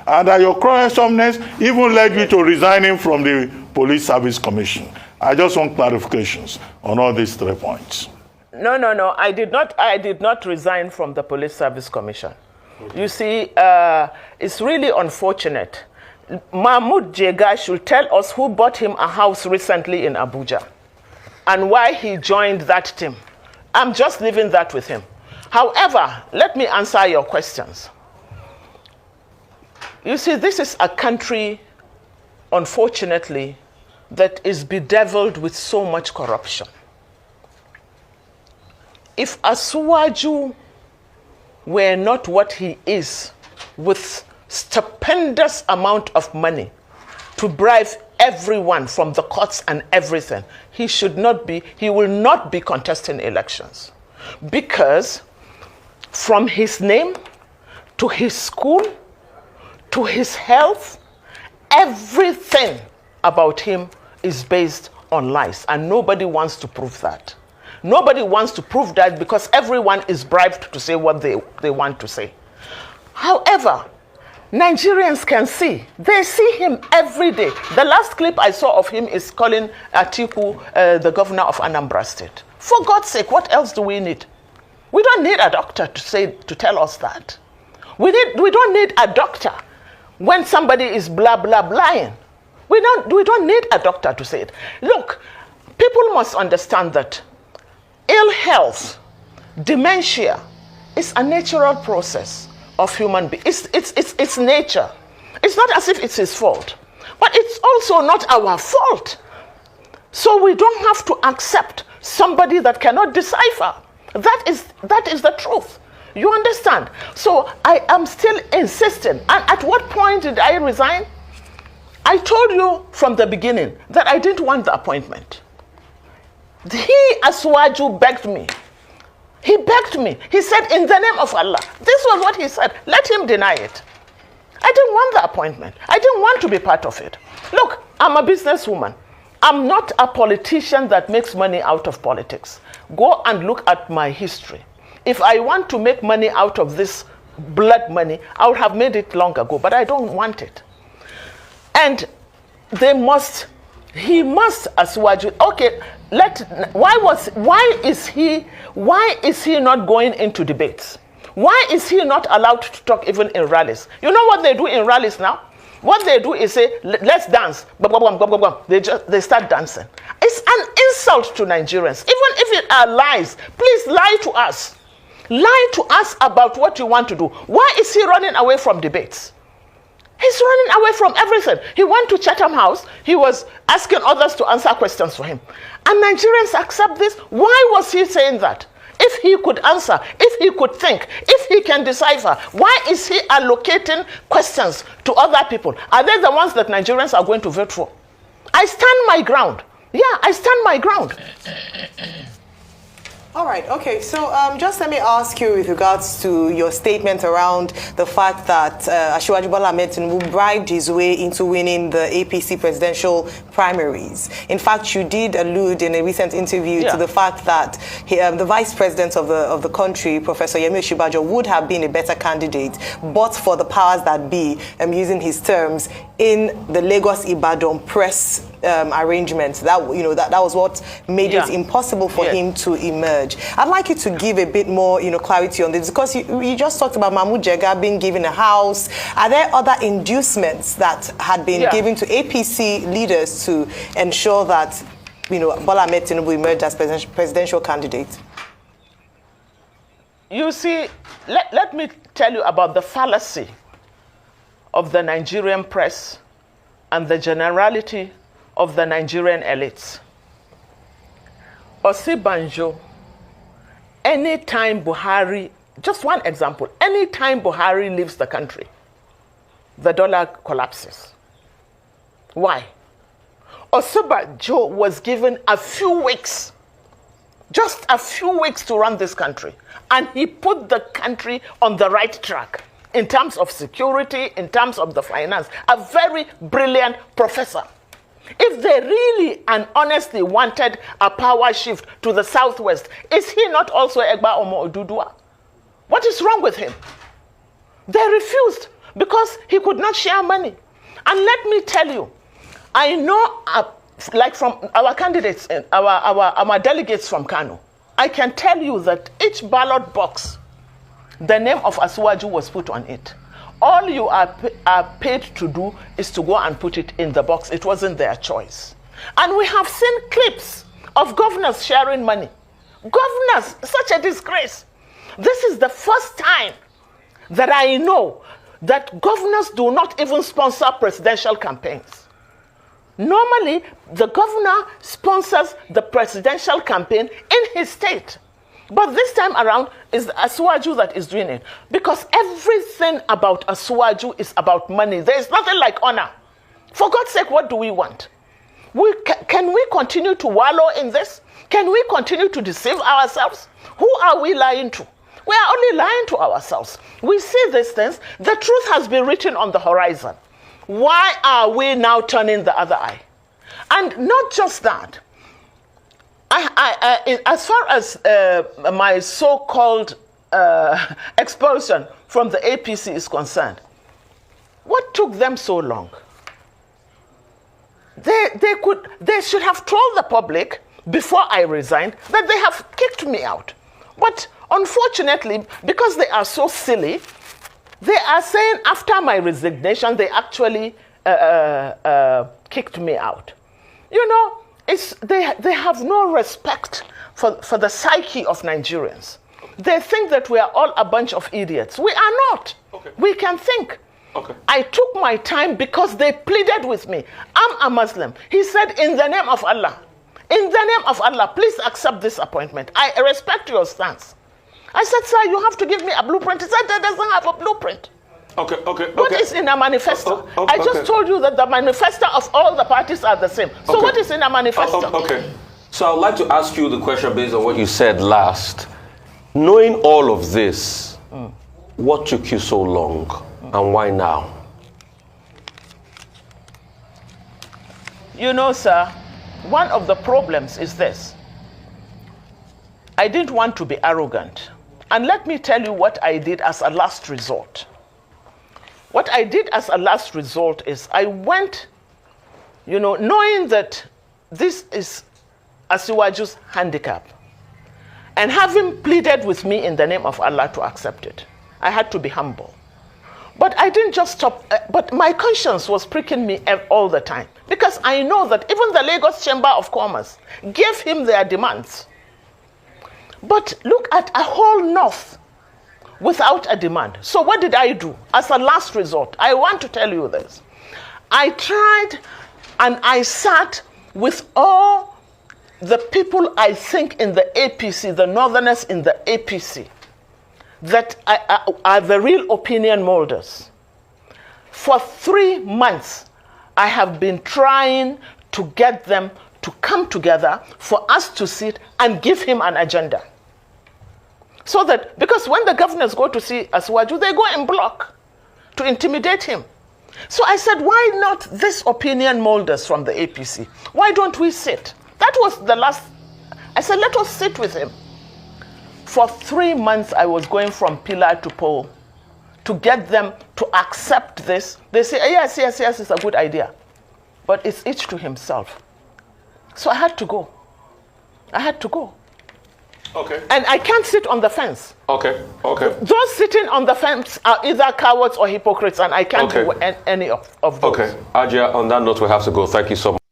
and that your quarrelsomeness even led you to resigning from the Police Service Commission. I just want clarifications on all these 3 points. No. I did not resign from the Police Service Commission. Okay. You see, it's really unfortunate. Mahmoud Jega should tell us who bought him a house recently in Abuja and why he joined that team. I'm just leaving that with him. However, let me answer your questions. You see, this is a country, unfortunately, that is bedeviled with so much corruption. If Asiwaju were not what he is, with stupendous amount of money to bribe everyone from the courts and everything, he will not be contesting elections. Because from his name to his school to his health, everything about him is based on lies, and nobody wants to prove that. Nobody wants to prove that because everyone is bribed to say what they want to say. However, Nigerians can see. They see him every day. The last clip I saw of him is calling Atiku the governor of Anambra State. For God's sake, what else do we need? We don't need a doctor to tell us that. We don't need a doctor when somebody is blah blah blahing. We don't need a doctor to say it. Look, people must understand that ill health, dementia, is a natural process of human being. It's nature. It's not as if it's his fault, but it's also not our fault. So we don't have to accept somebody that cannot decipher. That is the truth. You understand? So I am still insisting. And at what point did I resign? I told you from the beginning that I didn't want the appointment. Asiwaju begged me. He begged me. He said, in the name of Allah. This was what he said. Let him deny it. I didn't want the appointment. I didn't want to be part of it. Look, I'm a businesswoman. I'm not a politician that makes money out of politics. Go and look at my history. If I want to make money out of this blood money, I would have made it long ago, but I don't want it. And he must, Asiwaju. Okay, why is he not going into debates? Why is he not allowed to talk even in rallies? You know what they do in rallies now? What they do is say, let's dance. They start dancing. It's an insult to Nigerians. Even if it are lies, please lie to us. Lie to us about what you want to do. Why is he running away from debates? He's running away from everything. He went to Chatham House. He was asking others to answer questions for him. And Nigerians accept this. Why was he saying that? If he could answer, if he could think, if he can decipher, why is he allocating questions to other people? Are they the ones that Nigerians are going to vote for? I stand my ground. Yeah, I stand my ground. All right, okay, so just let me ask you with regards to your statement around the fact that Asiwaju Bola Ahmed Tinubu bribed his way into winning the APC presidential primaries. In fact, you did allude in a recent interview to the fact that the vice president of the country, Professor Yemi Osinbajo, would have been a better candidate, but for the powers that be, using his terms, in the Lagos-Ibadan press arrangements. That was what made it impossible for him to emerge. I'd like you to give a bit more clarity on this, because you just talked about Mahmoud Jega being given a house. Are there other inducements that had been given to APC leaders to ensure that Bola Ahmed Tinubu emerged as presidential candidate? You see, let me tell you about the fallacy of the Nigerian press and the generality of the Nigerian elites. Osinbajo, anytime Buhari, just one example, anytime Buhari leaves the country, the dollar collapses. Why? Osinbajo was given a few weeks, just a few weeks to run this country, and he put the country on the right track in terms of security, in terms of the finance. A very brilliant professor. If they really and honestly wanted a power shift to the southwest, is he not also Egba Omo Odudua? What is wrong with him? They refused. because he could not share money. And let me tell you, I know, like from our candidates, our delegates from Kano, I can tell you that each ballot box, the name of Asiwaju was put on it. All you are paid to do is to go and put it in the box. It wasn't their choice. And we have seen clips of governors sharing money. Governors, such a disgrace. This is the first time that I know that governors do not even sponsor presidential campaigns. Normally, the governor sponsors the presidential campaign in his state. But this time around, it's Asiwaju that is doing it. Because everything about Asiwaju is about money. There is nothing like honor. For God's sake, what do we want? Can we continue to wallow in this? Can we continue to deceive ourselves? Who are we lying to? We are only lying to ourselves. We see these things. The truth has been written on the horizon. Why are we now turning the other eye? And not just that. As far as my so-called expulsion from the APC is concerned, what took them so long? They should have told the public before I resigned that they have kicked me out. But unfortunately, because they are so silly, they are saying after my resignation, they actually kicked me out. You know, they have no respect for the psyche of Nigerians. They think that we are all a bunch of idiots. We are not. Okay. We can think. Okay. I took my time because they pleaded with me. I'm a Muslim. He said, in the name of Allah, please accept this appointment. I respect your stance. I said, sir, you have to give me a blueprint. He said, that doesn't have a blueprint. Okay. What is in a manifesto? I just Okay. told you that the manifesto of all the parties are the same. So Okay. what is in a manifesto? Okay. So I'd like to ask you the question based on what you said last. Knowing all of this, what took you so long and why now? You know, sir, one of the problems is this. I didn't want to be arrogant. And let me tell you what I did as a last resort. What I did as a last resort is I went, you know, knowing that this is Asiwaju's handicap, and having pleaded with me in the name of Allah to accept it, I had to be humble. But I didn't just stop, but my conscience was pricking me all the time, because I know that even the Lagos Chamber of Commerce gave him their demands. But look at a whole north without a demand. So what did I do? As a last resort, I want to tell you this. I tried and I sat with all the people I think in the APC, the northerners in the APC, that are the real opinion molders. For 3 months, I have been trying to get them to come together for us to sit and give him an agenda. So that, because when the governors go to see Asiwaju, they go in block to intimidate him. So I said, why not this opinion molders from the APC? Why don't we sit? That was the last. I said, let us sit with him. For 3 months, I was going from pillar to pole to get them to accept this. They say, yes, it's a good idea. But it's each to himself. So I had to go. Okay. And I can't sit on the fence. Okay. Those sitting on the fence are either cowards or hypocrites, and I can't do any of those. Okay. Ajia, on that note, we have to go. Thank you so much.